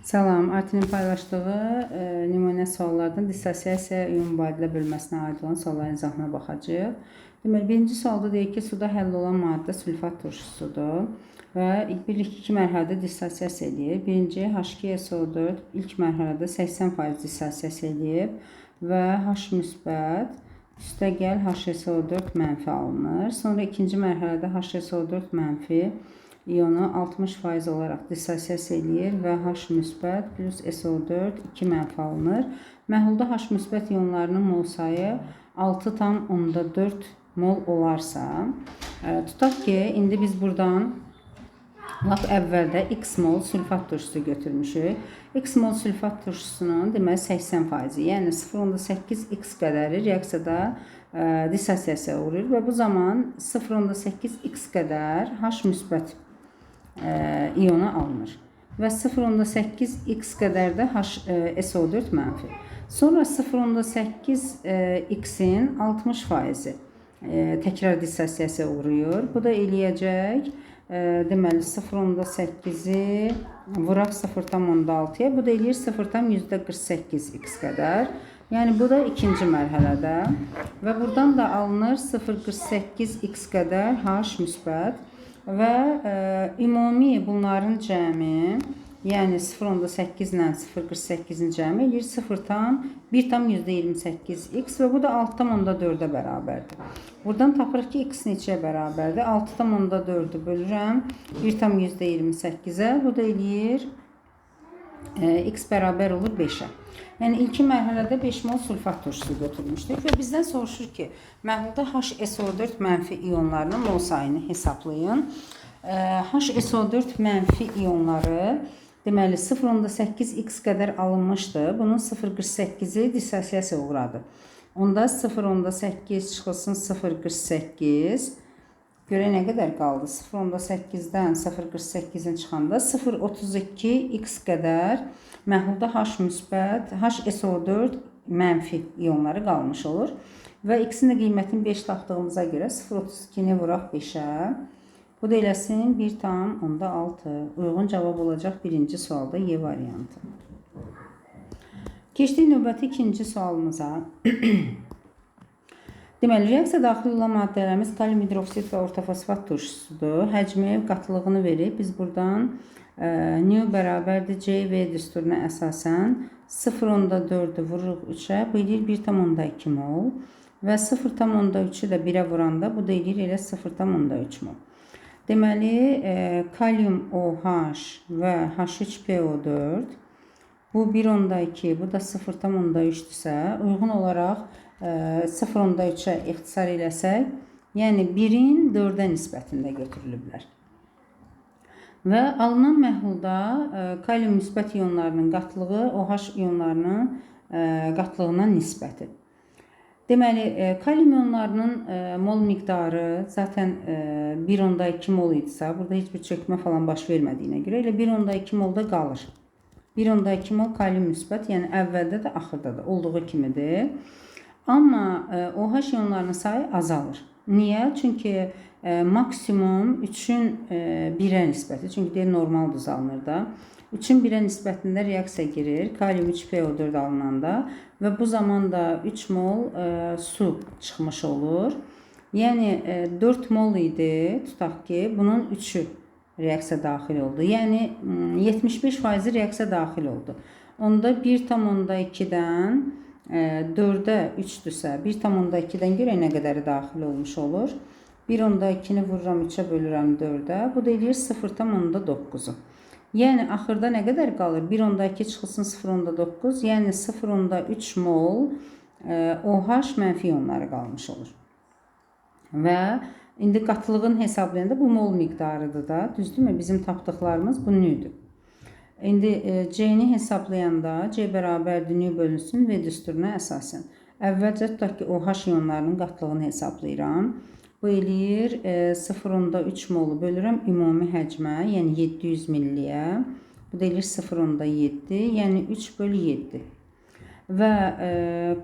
Salam, Artinin paylaşdığı nümunə suallardan dissosiasiya iyon mübadilə bölməsinə aid olan sualların izahına baxacağıq. Deməli, birinci sualda deyir ki, suda həll olan maddə sülfat turşusudur və birlik 2 mərhələdə dissosiasiya eləyir. Birinci H2SO4 ilk mərhələdə 80% dissosiasiya eləyib və H müsbət üstəgəl HSO4 mənfi alınır. Sonra ikinci mərhələdə HSO4 mənfi iyonu 60% olaraq dissosiasiya eləyir və H müsbət plus SO4 2 mənfi alınır. Məhlulda H müsbət iyonlarının mol sayı 6,4 mol olarsa, tutaq ki, indi biz buradan lap əvvəldə x mol sülfat turşusu götürmüşük. X mol sülfat turşusunun deməli 80%, yəni 0,8 x qədəri reaksiyada dissosiyasiya uğrayır və bu zaman 0,8 x qədər H müsbət iyonu alınır və 0,8 x qədər də SO4 mənfi. Sonra 0,8 x-in 60%-i təkrar dissosiyasiya uğrayır. Bu da eləyəcək deməli 0,8-i vuraq 0,6-ya, bu da eləyir 0,48 x qədər. Yəni bu da ikinci mərhələdə və buradan da alınır 0,48 x qədər H müsbət və ümumi bunların cəmi, yəni 0,8 ilə 0,48-in cəmi eləyir 1,28 x və bu da 6,4-ə bərabərdir. Buradan tapırıq ki, x neçəyə bərabərdir? 6,4-ü bölürəm 1,28-ə, bu da eləyir x bərabər olur 5-ə. Yəni ilkin mərhələdə 5 mol sülfat turşusu götürmüşdük və bizdən soruşur ki, məhlulda HSO4 mənfi iyonlarının mol sayını hesablayın. HSO4 mənfi iyonları deməli 0,8 x qədər alınmışdı. Bunun 0,48-i dissosiyasiya uğradı. Onda 0,8 çıxılsın 0,48. Görə nə qədər qaldı? 0,8-dən 0,48-in çıxanda 0,32 x qədər məhlulda H müsbət, HSO4 mənfi iyonları qalmış olur. Və x-in də qiymətini 5 tapdığımıza görə 0,32-ni vuraq 5-ə. Bu da eləsin 1,6. Uyğun cavab olacaq birinci sualda Y variantı. Keçdik növbəti ikinci sualımıza. Deməli, reaksiya daxil olan maddələrimiz kalium hidroksid və ortofosfat turşusudur. Həcmi qatılığını verib, biz buradan neu bərabərdir CV düsturuna əsasən 0,4-ü vururuq 3-ə, bu eləyir 1,2 mol və 0,3-ü də 1-ə vuranda bu da eləyir elə 0,3 mol. Deməli, kalium OH və H3PO4 bu 1,2, bu da 0,3-dürsə, uyğun olaraq 0,3-ə ixtisar eləsək, yəni 1-in 4-ə nisbətində götürülüblər. Və alınan məhlulda kalium müsbət iyonlarının qatlığı OH iyonlarının qatlığına nisbəti. Deməli, kalium iyonlarının mol miqdarı zaten 1,2 mol idisə, burada heç bir çökmə falan baş vermədiyinə görə elə 1,2 molda qalır. 1,2 mol kalium müsbət, yəni əvvəldə də axırda da olduğu kimidir. Amma OH iyonlarının sayı azalır. Niyə? Çünki maksimum 3-ün 1-ə nisbəti. Çünki deyir normal duz alınır da. 3-ün 1-ə nisbətində reaksiya girir. Kalium 3PO4 alınanda və bu zaman da 3 mol su çıxmış olur. Yəni 4 mol idi. Tutaq ki, bunun 3-ü reaksiya daxil oldu. Yəni 75% reaksiya daxil oldu. Onda 1,2-dən 4-ə 3-dürsə, 1,2-dən görə nə qədəri daxil olmuş olur? 1,2-ni vururam 3-ə bölürəm 4-ə, bu da eləyir 0,9-u. Yəni axırda nə qədər qalır? 1,2 çıxılsın 0,9, yəni 0,3 mol OH mənfi iyonları qalmış olur. Və indi qatılığın hesablayanda bu mol miqdarıdır da, düzdürmü? Bizim tapdıqlarımız bu nüdür. İndi C-ni hesablayanda C bərabərdir nü bölünsün V düsturuna əsasən. Əvvəlcə tutaq ki, OH iyonlarının qatlığını hesablayıram. Bu eləyir 0,3 molu bölürəm ümumi həcmə, yəni 700 milliyə. Bu da eləyir 0,7, yəni 3/7. Və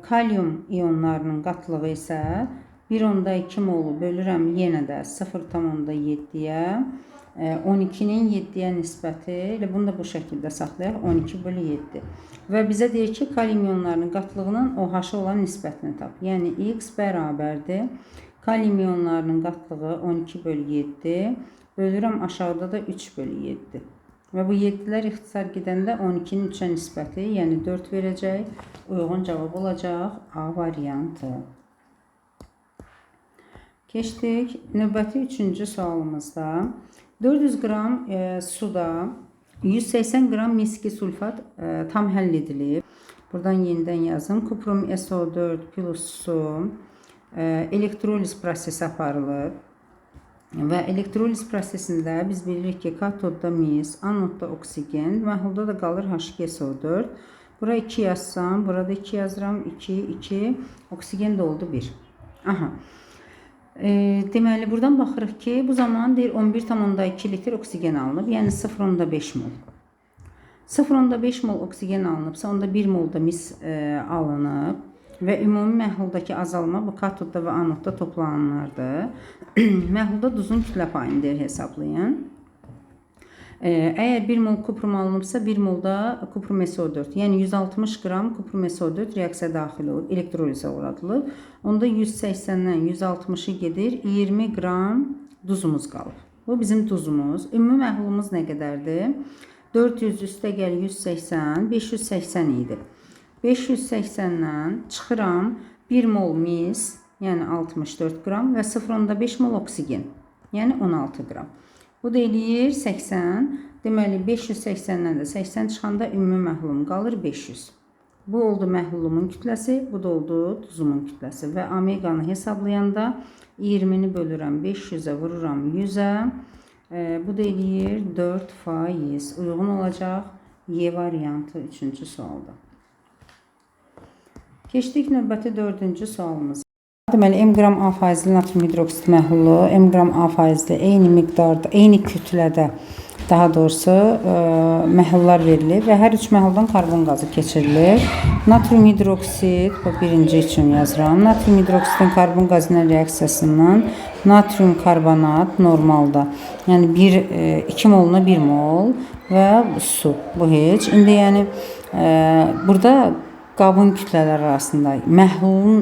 kalium iyonlarının qatlığı isə 1,2 molu bölürəm yenə də 0,7-yə. 12-nin 7-yə nisbəti, elə bunu da bu şəkildə saxlayaq, 12/7. Və bizə deyir ki, kalium iyonlarının qatlığının OH olan nisbətini tap. Yəni, X bərabərdir. Kalium iyonlarının qatlığı 12/7, bölürəm aşağıda da 3/7. Və bu 7-lər ixtisar gedəndə 12-nin 3-ə nisbəti, yəni 4 verəcək. Uyğun cavab olacaq A variantı. Keçdik. Növbəti 3-cü sualımızda 400 qram suda 180 qram miski sulfat tam həll edilib. Buradan yenidən yazım. Kuprum SO4 plus su elektroliz prosesi aparılıb. Və elektroliz prosesində biz bilirik ki, katodda mis, anodda oksigen, məhlulda da qalır H2SO4. Bura 2 yazsam, burada 2 yazıram, 2, 2, oksigen də oldu 1. Aha. Deməli, buradan baxırıq ki, bu zaman deyir 11,2 litr oksigen alınıb, yəni 0,5 mol. 0,5 mol oksigen alınıbsa, onda 1 mol da mis alınıb. Və ümumi məhluldakı azalma bu katodda və anodda toplananlardır. Məhlulda duzun kütlə payını deyir hesablayın. Əgər 1 mol kuprum alınıbsa, 1 mol da kuprum SO4, yəni 160 qram kuprum SO4 reaksiya daxil olub, elektrolizə uğradılıb. Onda 180-dən 160-ı gedir, 20 qram duzumuz qalıb. Bu bizim duzumuz. Ümumi məhlulumuz nə qədərdir? 400 üstə gəl 180, 580 idi. 580-dən çıxıram 1 mol mis, yəni 64 qram və 0,5 mol oksigen, yəni 16 qram. Bu da eləyir 80. Deməli 580-dən də 80 çıxanda ümumi məhlulum qalır 500. Bu oldu məhlulumun kütləsi, bu da oldu duzumun kütləsi və omeqanı hesablayanda 20-ni bölürəm 500-ə, vururam 100-ə. Bu da eləyir 4%. Uyğun olacaq Y variantı 3-cü sualda. Keçdik növbəti 4-cü sualımıza. Deməli, m qram A faizli natrium hidroksid məhlulu, m qram A faizli eyni miqdarda, eyni kütlədə, daha doğrusu məhlullar verilir və hər 3 məhluldan karbon qazı keçirilir. Natrium hidroksid, bu birinci üçün yazıram. Natrium hidroksidin karbon qazı ilə reaksiyasından natrium karbonat normalda, yəni 2 moluna 1 mol və su, bu heç. İndi yəni burada qabın kütlələri arasında, məhlulun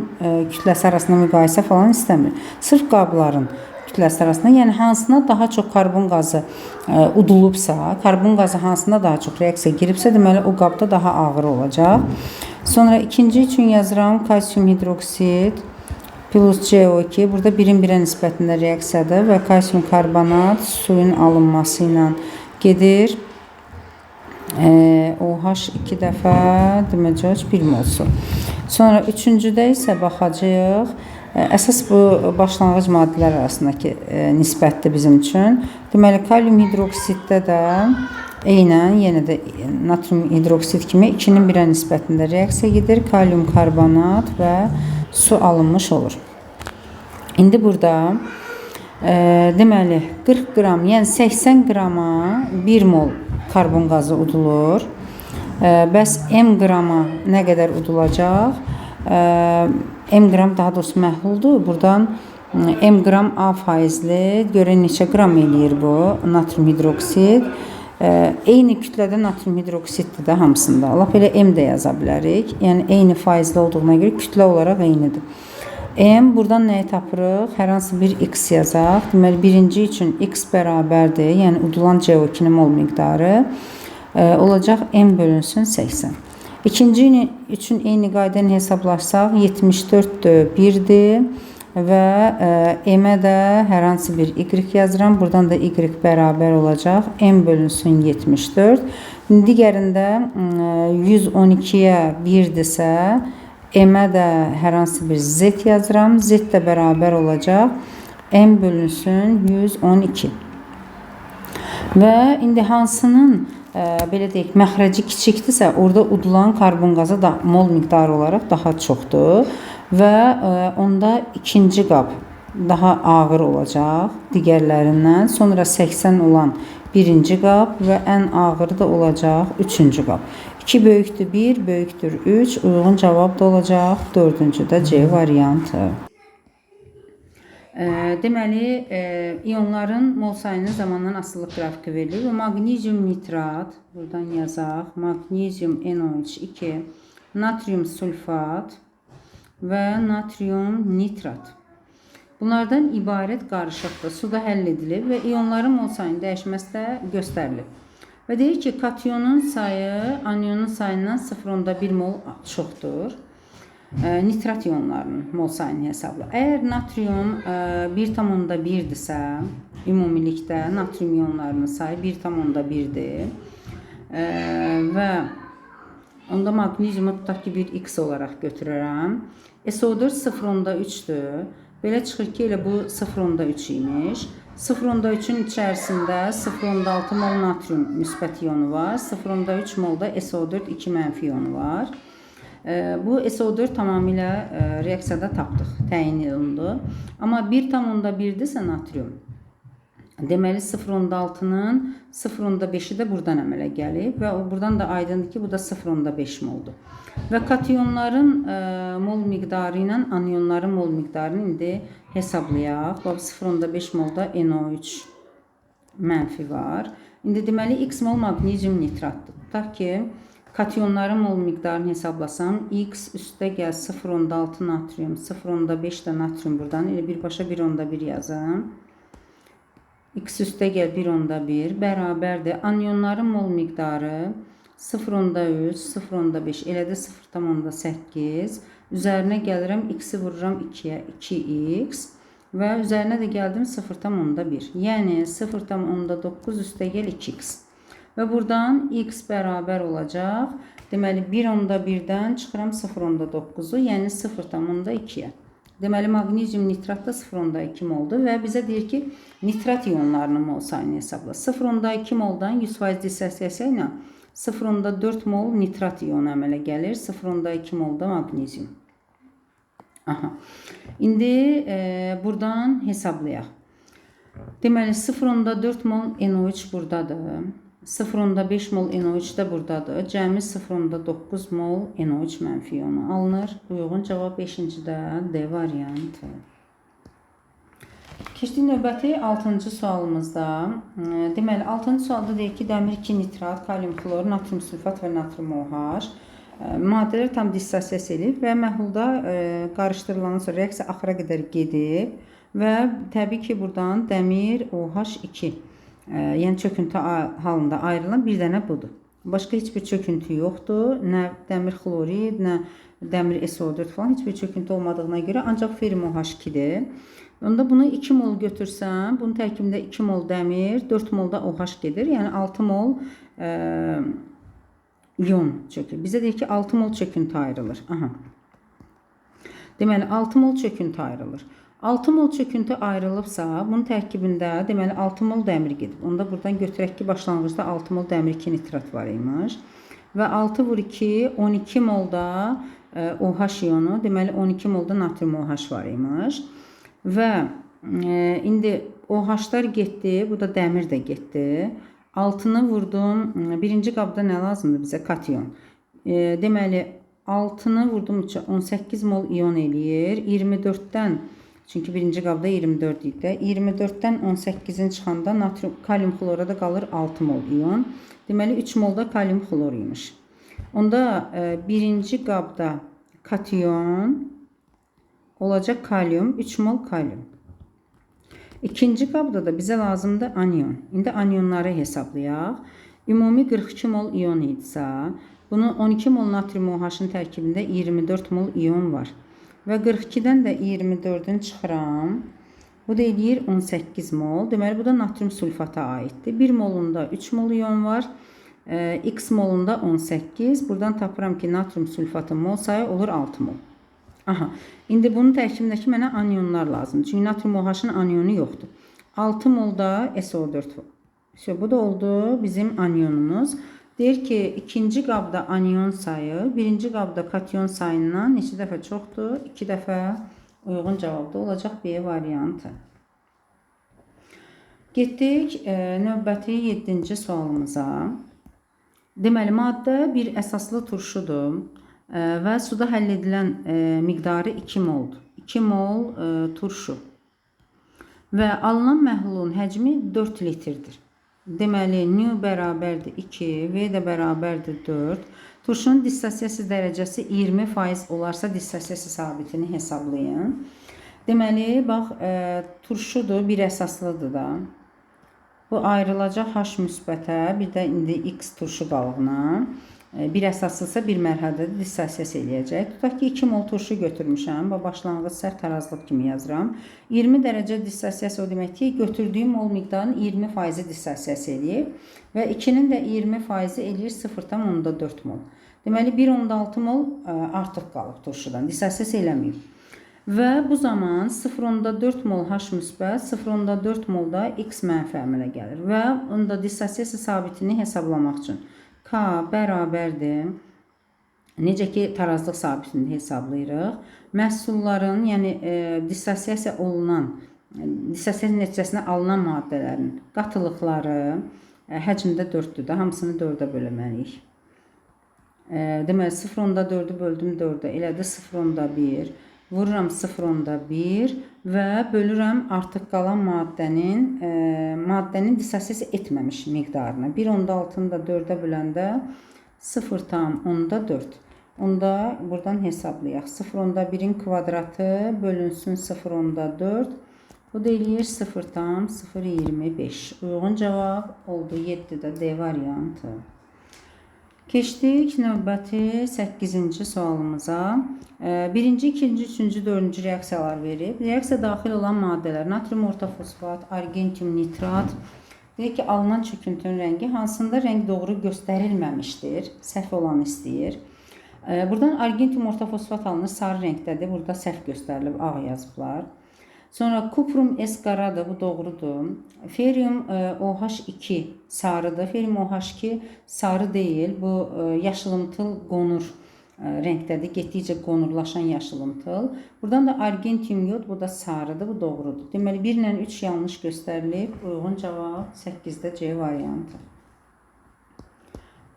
kütləsi arasında müqayisə falan istəmir. Sırf qabların kütləsi arasında, yəni hansına daha çox karbon qazı udulubsa, karbon qazı hansında daha çox reaksiya giribsə, deməli o qabda daha ağır olacaq. Sonra ikinci üçün yazıram kalsium hidroksid plus CO2. Burada 1-in 1-ə nisbətində reaksiyadır və kalsium karbonat suyun alınması ilə gedir. OH 2 dəfə deməcək 1 mol su. Sonra üçüncüdə isə baxacağıq. Əsas bu başlanğıc maddələr arasındakı nisbətdir bizim üçün. Deməli, kalium hidroksiddə də eynən, yenə də natrium hidroksid kimi 2-nin 1-ə nisbətində reaksiya gedir. Kalium karbonat və su alınmış olur. İndi burada deməli 40 qram, yəni 80 qrama 1 mol karbon qazı udulur. Bəs m qrama nə qədər udulacaq? M qram daha doğrusu məhluldur. Buradan m qram A faizli, görək neçə qram eləyir bu natrium hidroksid. Eyni kütlədə natrium hidroksiddir də hamısında. Lap elə m də yaza bilərik. Yəni eyni faizli olduğuna görə kütlə olaraq eynidir. M buradan nəyi tapırıq? Hər hansı bir x yazaq. Deməli, birinci üçün x bərabərdir. Yəni, udulan CO2-nin mol miqdarı olacaq m bölünsün 80. İkinci üçün eyni qaydanı hesablaşsaq 74-dür, 1-dir və m-ə də hər hansı bir y yazıram. Buradan da y bərabər olacaq. M bölünsün 74. Digərində 112-yə 1-dirsə, m-ə də hər hansı bir z yazıram. Z də bərabər olacaq. M bölünsün 112. Və indi hansının belə deyək, məxrəci kiçikdirsə, orada udulan karbon qazı da mol miqdarı olaraq daha çoxdur. Və onda ikinci qab daha ağır olacaq digərlərindən. Sonra 80 olan birinci qab və ən ağırı da olacaq üçüncü qab. 2 böyükdür 1, böyükdür 3. Uyğun cavab da olacaq 4-cü də C variantı. Deməli, ionların mol sayının zamandan asılılıq qrafiki verilir. Və magnezium nitrat, buradan yazaq, magnezium NO3 2, natrium sulfat və natrium nitrat. Bunlardan ibarət qarışıqdır. Suda həll edilib və ionların mol sayının dəyişməsi də göstərilib. Və deyir ki, kationun sayı anionun sayından 0,1 mol çoxdur. Nitrat ionlarının mol sayını hesabla. Əgər natrium 1,1-dirsə, ümumilikdə natrium ionlarının sayı 1,1-dir və onda magneziumu tutaq ki 1x olaraq götürürəm. SO4 0,3-dür. Belə çıxır ki, elə bu 0,3 imiş. 0,3-ün içərisində 0,6 mol natrium müsbət iyonu var. 0,3 mol da SO4 2 mənfi iyonu var. Bu SO4 tamamilə reaksiyada tapdıq, təyin olundu. Amma 1,1-dirsə natrium. Deməli 0,6-nın 0,5-i də buradan əmələ gəlib və buradan da aydındır ki, bu da 0,5 moldur. Və kationların mol miqdarı ilə anionların mol miqdarını indi hesablayaq. 0,5 molda NO3 mənfi var. İndi deməli x mol magnezium nitratdır. Tutaq ki, kationların mol miqdarını hesablasam, x üstə gəl 0,6 natrium, 0,5 də natrium buradan, elə birbaşa 1,1 yazım. X üstə gəl 1,1 bərabərdir. Anionların mol miqdarı 0,3, 0,5, elə də 0,8. Üzərinə gəlirəm, x-i vururam 2-yə, 2x və üzərinə də gəldim 0,1. Yəni 0,9 üstə gəl 2x. Və buradan x bərabər olacaq. Deməli 1,1-dən çıxıram 0,9-u, yəni 0,2-yə. Deməli magnezium nitrat da 0,2 moldur və bizə deyir ki, nitrat ionlarının mol sayını hesabla. 0,2 moldan 100% dissosiasiya ilə 0,4 mol nitrat ionu əmələ gəlir. 0,2 molda magnezium. Aha. İndi buradan hesablayaq. Deməli 0,4 mol NO3 buradadır. 0,5 mol NO3 də buradadır. Cəmi 0,9 mol NO3 mənfi iyonu alınır. Uyğun cavab 5-cidə D variantı. Keçdik növbəti 6-cı sualımızda. Deməli 6-cı sualda deyir ki, dəmir 2 nitrat, kalium xlor, natrium sulfat və natrium OH maddələr tam dissosiasiya edib və məhlulda qarışdırılandan sonra reaksiya axıra qədər gedib və təbii ki, buradan dəmir OH2 yəni çöküntü halında ayrılan bir dənə budur. Başqa heç bir çöküntü yoxdur. Nə dəmir xlorid, nə dəmir SO4 falan heç bir çöküntü olmadığına görə ancaq ferium OH2-dir. Onda bunu 2 mol götürsəm, bunun tərkibində 2 mol dəmir, 4 mol da OH gedir. Yəni 6 mol ion çökür. Bizə deyir ki, 6 mol çöküntü ayrılır. Aha. Deməli 6 mol çöküntü ayrılır. 6 mol çöküntü ayrılıbsa, bunun tərkibində deməli 6 mol dəmir gedib. Onda buradan götürək ki, başlanğıcda 6 mol dəmir 2 nitrat var imiş. Və 6 vur 2, 12 molda OH iyonu, deməli 12 molda natrium OH var imiş. Və indi OH-lar getdi, bu da dəmir də getdi. 6-nı vurdum, birinci qabda nə lazımdır bizə? Kation. Deməli 6-nı vurdum 18 mol ion eləyir. 24-dən çünki birinci qabda 24 idi. 24-dən 18-in çıxanda natrium, kalium xlora da qalır 6 mol ion. Deməli 3 mol da kalium xlor imiş. Onda birinci qabda kation olacaq kalium, 3 mol kalium. İkinci qabda da bizə lazımdır anion. İndi anionları hesablayaq. Ümumi 42 mol ion idisə, bunu 12 mol natrium OH-ın tərkibində 24 mol ion var. Və 42-dən də 24-ün çıxıram. Bu da eləyir 18 mol. Deməli, bu da natrium sulfata aiddir. 1 molunda 3 mol ion var. X molunda 18. Buradan tapıram ki, natrium sulfatın mol sayı olur 6 mol. Aha. İndi bunun tərkibindəki mənə anionlar lazımdır. Çünki natrium OH-ın anionu yoxdur. 6 molda SO4 var. Bu da oldu bizim anionumuz. Deyir ki, ikinci qabda anion sayı, birinci qabda kation sayından neçə dəfə çoxdur? 2 dəfə uyğun cavabda olacaq B variantı. Getdik növbəti 7-ci sualımıza. Deməli, maddə bir əsaslı turşudur və suda həll edilən miqdarı 2 moldur. 2 mol turşu. və alınan məhlulun həcmi 4 litrdir. Deməli, nu bərabərdir 2, V də bərabərdir 4. Turşunun dissosiasiya dərəcəsi 20% olarsa dissosiasiya sabitini hesablayın. Deməli, bax, turşudur, bir əsaslıdır da. Bu ayrılacaq H müsbətə, bir də indi X turşu qalığına. Bir əsaslısa bir mərhələdə dissosiasiya eləyəcək. Tutaq ki, 2 mol turşu götürmüşəm və başlanğıc sərt tarazlıq kimi yazıram. 20 dərəcə dissosiasiya o demək ki, götürdüyüm mol miqdarının 20% dissosiasiya eləyir və 2-nin də 20% eləyir 0,4 mol. Deməli, 1,6 mol artıq qalıb turşudan, dissosiasiya eləməyib. Və bu zaman 0,4 mol H müsbət, 0,4 mol da X mənfi əmələ gəlir və onda dissosiasiya sabitini hesablamaq üçün K bərabərdir. Necə ki, tarazlıq sabitini hesablayırıq. Məhsulların, yəni dissosiasiya nəticəsində alınan maddələrin qatılıqları həcmdə 4-dür də, hamısını 4-ə bölməliyik. Deməli, 0,4-ü böldüm 4-ə, elədi 0,1. Vururam 0,1 və bölürəm artıq qalan maddənin dissosiasiya etməmiş miqdarına. 1,6-nı da 4-ə böləndə 0,4. Onda buradan hesablayaq. 0,1-in kvadratı bölünsün 0,4. Bu da eləyir 0,025. Uyğun cavab oldu 7-də D variantı. Keçdik növbəti 8-ci sualımıza. 1-ci, 2-ci, 3-cü, 4-cü reaksiyalar verib. Reaksiya daxil olan maddələr natrium ortofosfat, argentium nitrat. Deyək ki, alınan çöküntünün rəngi hansında rəng doğru göstərilməmişdir. Səhv olanı istəyir. Buradan argentium ortofosfat alınır, sarı rəngdədir. Burada səhv göstərilib, ağ yazıblar. Sonra kuprum S qaradır, bu doğrudur. Ferium OH2 sarıdır. Ferium OH2 sarı deyil, bu yaşılımtıl qonur rəngdədir. Getdikcə qonurlaşan yaşılımtıl. Buradan da argentium yod, bu da sarıdır, bu doğrudur. Deməli, 1 ilə 3 yanlış göstərilib. Uyğun cavab 8-də C variantı.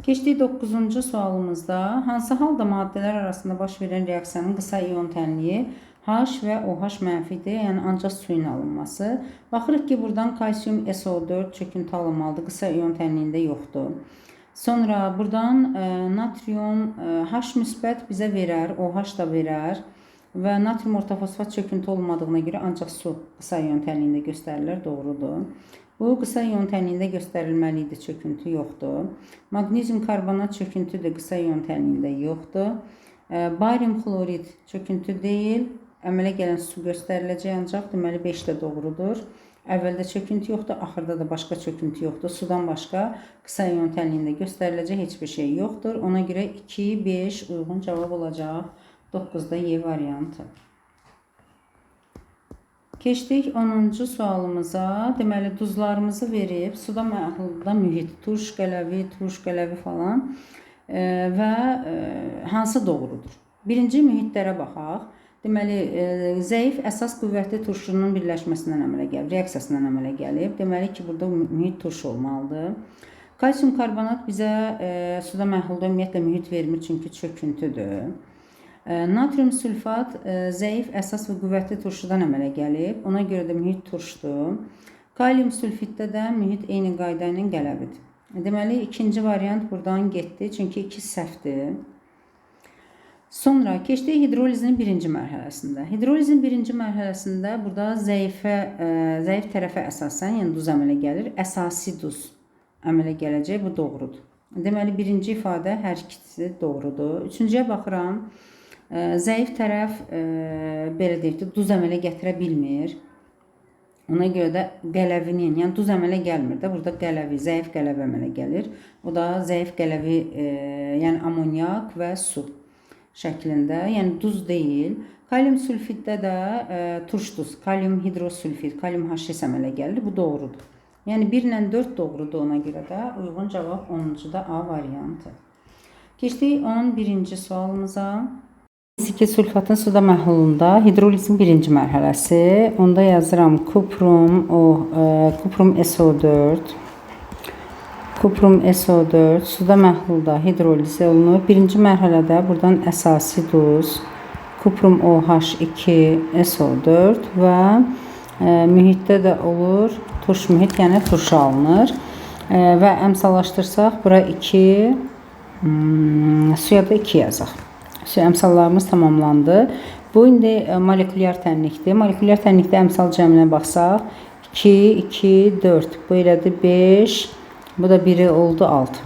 Keçdik 9-cu sualımızda. Hansı halda maddələr arasında baş verən reaksiyanın qısa ion tənliyi H və OH mənfidir, yəni ancaq suyun alınması. Baxırıq ki, buradan kalsium SO4 çöküntü alınmalıdır, qısa ion tənliyində yoxdur. Sonra buradan natrium H müsbət bizə verər, OH da verər və natrium ortofosfat çöküntü olmadığına görə ancaq su qısa ion tənliyində göstərilir, doğrudur. Bu qısa ion tənliyində göstərilməlidir, çöküntü yoxdur. Magnezium karbonat çöküntüdür, qısa ion tənliyində yoxdur. Barium xlorid çöküntü deyil, əmələ gələn su göstəriləcək ancaq, deməli 5 də doğrudur. Əvvəldə çöküntü yoxdur, axırda da başqa çöküntü yoxdur. Sudan başqa qısa ion tənliyində göstəriləcək heç bir şey yoxdur. Ona görə 2, 5 uyğun cavab olacaq. 9-da Y variantı. Keçdik 10-cu sualımıza. Deməli, duzlarımızı verib, suda məhlulda mühit, turş qələvi falan və hansı doğrudur? Birinci mühitlərə baxaq. Deməli, zəif əsas qüvvətli turşunun birləşməsindən əmələ gəlib, reaksiyasından əmələ gəlib. Deməli ki, burada mühit turş olmalıdır. Kalsium karbonat bizə suda məhlulda ümumiyyətlə mühit vermir, çünki çöküntüdür. Natrium sülfat zəif əsas və qüvvətli turşudan əmələ gəlib. Ona görə də mühit turşdur. Kalium sülfitdə də mühit eyni qayda ilə qələvidir. Deməli, ikinci variant buradan getdi, çünki 2 səhvdir. Sonra keçdik hidrolizin birinci mərhələsində. Hidrolizin birinci mərhələsində burada zəif tərəfə əsasən, yəni duz əmələ gəlir. Əsasi duz əmələ gələcək, bu doğrudur. Deməli, birinci ifadə hər ikisi doğrudur. Üçüncüyə baxıram. Zəif tərəf, belə deyək ki, duz əmələ gətirə bilmir. Ona görə də qələvinin, yəni duz əmələ gəlmir də, burada qələvi, zəif qələvi əmələ gəlir. O da zəif qələvi, yəni amonyak və su şəklində, yəni duz deyil. Kalium sülfitdə də turş duz, kalium hidrosülfit, kalium H2 əmələ gəlir. Bu doğrudur. Yəni 1 ilə 4 doğrudur, ona görə də uyğun cavab 10-cuda A variantı. Keçdik 11-ci sualımıza. Fiziki sülfatın suda məhlulunda hidrolizin birinci mərhələsi. Onda yazıram kuprum SO4. Kuprum SO4 suda məhlulda hidroliz olunur. Birinci mərhələdə buradan əsasi duz, kuprum OH2 SO4 və mühitdə də olur. Turş mühit, yəni turşu alınır. Və əmsallaşdırsaq, bura 2, suya da 2 yazaq. Əmsallarımız tamamlandı. Bu indi molekulyar tənlikdir. Molekulyar tənlikdə əmsal cəminə baxsaq, 2, 2, 4, bu elədir 5, bu da biri oldu 6.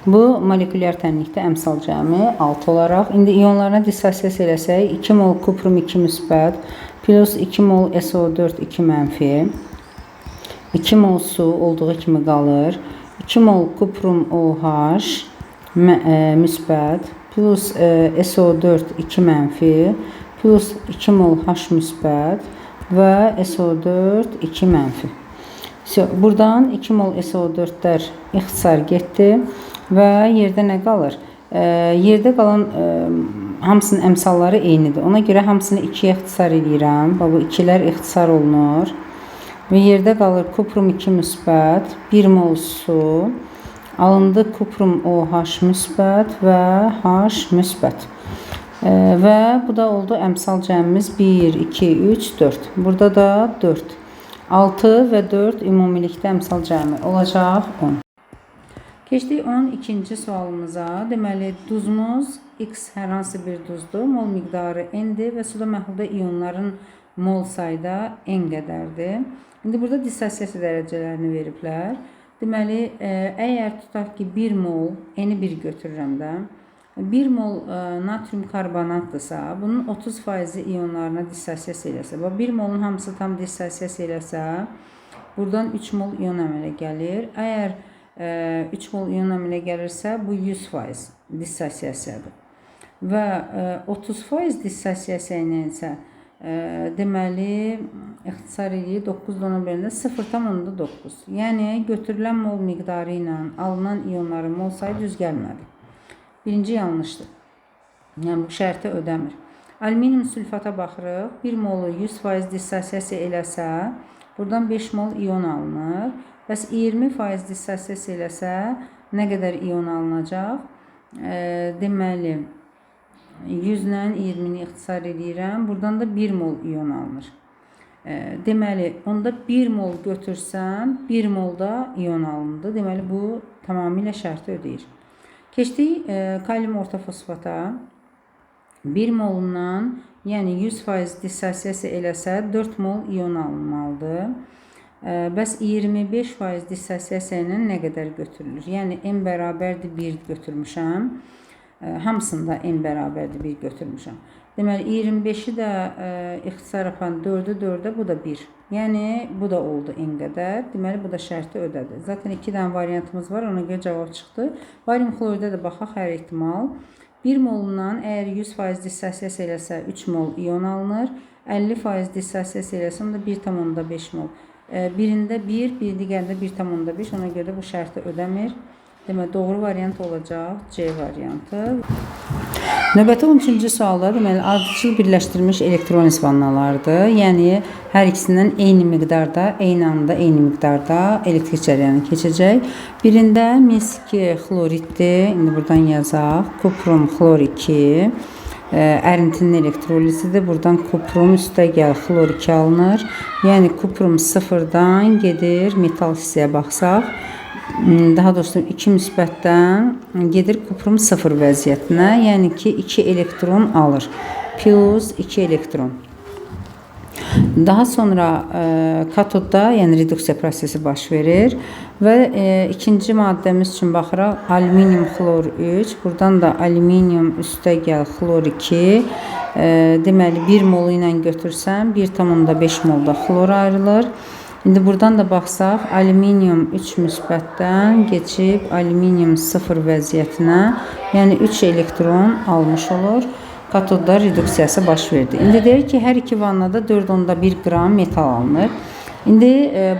Bu molekulyar tənlikdə əmsal cəmi 6 olaraq. İndi iyonlarına dissosiasiya eləsək, 2 mol kuprum 2 müsbət, plus 2 mol SO4 2 mənfi, 2 mol su olduğu kimi qalır, 2 mol kuprum OH müsbət, plus SO4 2 mənfi, plus 2 mol H müsbət və SO4 2 mənfi. Buradan 2 mol SO4'lər ixtisar getdi və yerdə nə qalır? Yerdə qalan hamısının əmsalları eynidir. Ona görə hamısını 2-yə ixtisar edirəm. Bu 2'lər ixtisar olunur. Və yerdə qalır kuprum 2 müsbət, 1 mol su, alındı kuprum OH müsbət və H müsbət. Və bu da oldu əmsal cəmimiz 1, 2, 3, 4. Burada da 4. 6 və 4 ümumilikdə əmsal cəmi olacaq 10. Keçdik 12-ci sualımıza. Deməli, duzumuz X hər hansı bir duzdur. Mol miqdarı N-dir və suda məhlulda iyonların mol sayda N qədərdir. İndi burada dissosiasiya dərəcələrini veriblər. Deməli, əgər tutaq ki 1 mol N-i 1 götürürəm də, 1 mol natrium karbonatdırsa, bunun 30% iyonlarına dissosiasiya eləsə, 1 molun hamısı tam dissosiasiya eləsə, buradan 3 mol iyon əmələ gəlir. Əgər 3 mol iyon əmələ gəlirsə, bu 100% dissosiasiyadır. Və 30% dissosiasiya ilə isə deməli, ixtisar edir 9-10 bölündə 0,9. Yəni, götürülən mol miqdarı ilə alınan iyonların mol sayı düz gəlmədi. Birinci yanlışdır. Yəni, bu şərti ödəmir. Alüminium sülfata baxırıq. 1 molu 100% dissosiasiya eləsə, buradan 5 mol iyon alınır. Bəs 20% dissosiasiya eləsə, nə qədər iyon alınacaq? Deməli, 100 ilə 20-ni ixtisar edirəm. Buradan da 1 mol iyon alınır. Deməli, onda 1 mol götürsəm, 1 mol da iyon alındı. Deməli, bu tamamilə şərti ödəyir. Keçdik kalium ortofosfata. 1 molundan, yəni 100% dissosiasiya eləsə 4 mol iyon alınmalıdır. Bəs 25% dissosiasiya ilə nə qədər götürülür? Yəni n bərabərdir 1 götürmüşəm. Hamısında n bərabərdir 1 götürmüşəm. Deməli 25-i də ixtisar yapan 4'ü 4'ə, bu da 1. Yəni bu da oldu n qədər. Deməli bu da şərti ödədi. Zaten 2 dənə variantımız var, ona görə cavab çıxdı. Barium xloridə də baxaq hər ehtimal. 1 molundan əgər 100% dissosiasiya eləsə 3 mol iyon alınır. 50% dissosiasiya eləsə onda 1,5 mol. Birində 1, bir digərində 1,5. Ona görə bu şərti ödəmir. Deməli doğru variant olacaq C variantı. Növbəti 13-cü sualda deməli ardıcıl birləşdirilmiş elektronis vannalardır. Yəni hər ikisindən eyni miqdarda, eyni anda, eyni miqdarda elektrik cərəyanı keçəcək. Birində mis-2 xloriddir. İndi buradan yazaq. Kuprum xlor 2. Ərintinin elektrolisidir. Buradan kuprum üstə gəl xlor 2 alınır. Yəni kuprum 0-dan gedir metal hissəyə baxsaq. Daha doğrusu 2 müsbətdən gedir kuprum 0 vəziyyətinə. Yəni ki 2 elektron alır. Plus 2 elektron. Daha sonra katodda, yəni reduksiya prosesi baş verir. Və ikinci maddəmiz üçün baxıraq. Alüminium xlor 3. Buradan da alüminium üstə gəl xlor 2. Deməli 1 molu ilə götürsəm 1,5 molda xlor ayrılır. İndi buradan da baxsaq, alüminium 3 müsbətdən geçib alüminium 0 vəziyyətinə, yəni 3 elektron almış olur. Katodda reduksiyası baş verdi. İndi deyir ki, hər iki vannada 4,1 qram metal alınır. İndi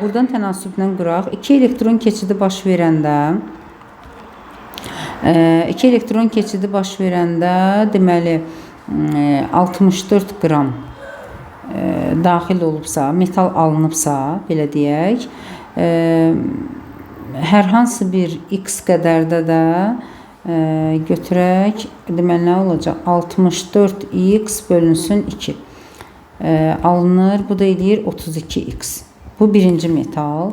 buradan tənasüblə quraq. 2 elektron keçidi baş verəndə, 2 elektron keçidi baş verəndə, deməli 64 qram daxil olubsa, metal alınıbsa, belə deyək, hər hansı bir x qədərdə də götürək, deməli nə olacaq? 64x bölünsün 2. alınır. Bu da eləyir 32x. Bu birinci metal.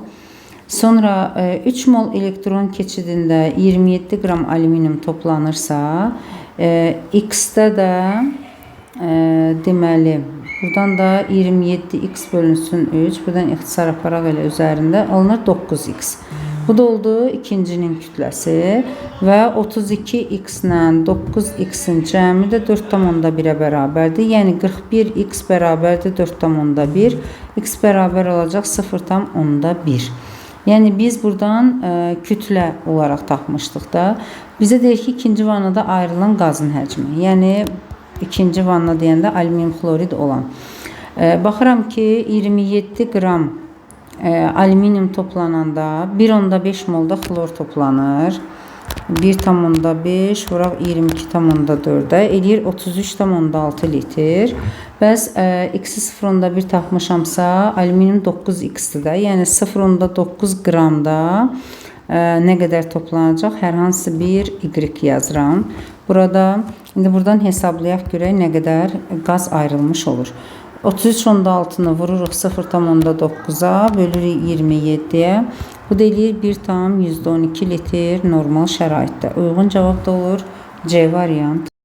Sonra 3 mol elektron keçidində 27 qram alüminium toplanırsa, X-də də deməli, buradan da 27x bölünsün 3, buradan ixtisar aparaq elə üzərində alınır 9x. Bu da oldu ikincinin kütləsi və 32x ilə 9x-in cəmi də 4,1-ə bərabərdir. Yəni 41x bərabərdir 4,1, x bərabər olacaq 0,1. Yəni biz buradan kütlə olaraq tapmışdıq da. Bizə deyək ki, ikinci vannada ayrılan qazın həcmi. Yəni ikinci vanna deyəndə alüminium xlorid olan. Baxıram ki, 27 qram alüminium toplananda 1,5 molda xlor toplanır. 1,5 vuraq 22,4-ə eləyir 33,6 litr. Bəs x-i 0,1 tapmışamsa alüminium 9x-dir də. Yəni 0,9 qramda nə qədər toplanacaq? Hər hansı bir y yazıram. Burada indi buradan hesablayaq görək nə qədər qaz ayrılmış olur. 33,6-nı vururuq 0,9-a, bölürük 27-yə. Bu da eləyir 1,12 litr normal şəraitdə. Uyğun cavab da olur C variant.